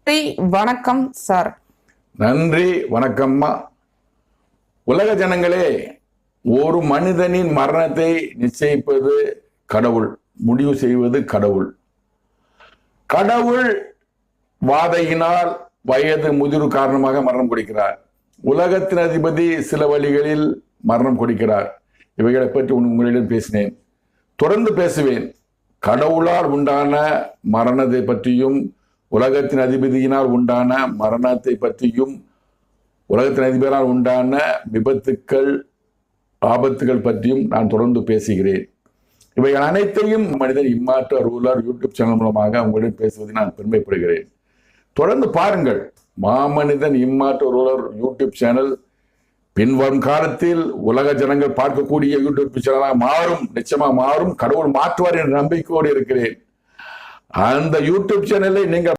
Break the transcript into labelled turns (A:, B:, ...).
A: நன்றி, வணக்கம் சார்.
B: நன்றி, வணக்கம்மா. உலக ஜனங்களே, ஒரு மனிதனின் மரணத்தை நிச்சயிப்பது கடவுள், முடிவு செய்வது கடவுள். கடவுள் வாதையினால் வயது முதிர்வு காரணமாக மரணம் கொடுக்கிறார். உலகத்தின் அதிபதி சில வழிகளில் மரணம் கொடுக்கிறார். இவைகளை பற்றி உங்களிடம் பேசினேன், தொடர்ந்து பேசுவேன். கடவுளால் உண்டான மரணத்தை பற்றியும் உலகத்தின் அதிபதியினால் உண்டான மரணத்தை பற்றியும் உலகத்தின் அதிபதியால் உண்டான விபத்துக்கள் ஆபத்துகள் பற்றியும் நான் தொடர்ந்து பேசுகிறேன். இவைகள் அனைத்தையும் மனிதன் இம்மார்டல் ரூலர் யூடியூப் சேனல் மூலமாக உங்களிடம் பேசுவதை நான் பெருமைப்படுகிறேன். தொடர்ந்து பாருங்கள். மாமனிதன் இம்மார்டல் ரூலர் யூடியூப் சேனல் பின்வரும் காலத்தில் உலக ஜனங்கள் பார்க்கக்கூடிய யூடியூப் சேனலாக மாறும், நிச்சயமாக மாறும். கடவுள் மாற்றுவார் என்ற நம்பிக்கையோடு இருக்கிறேன். அந்த யூடியூப் சேனலை நீங்கள்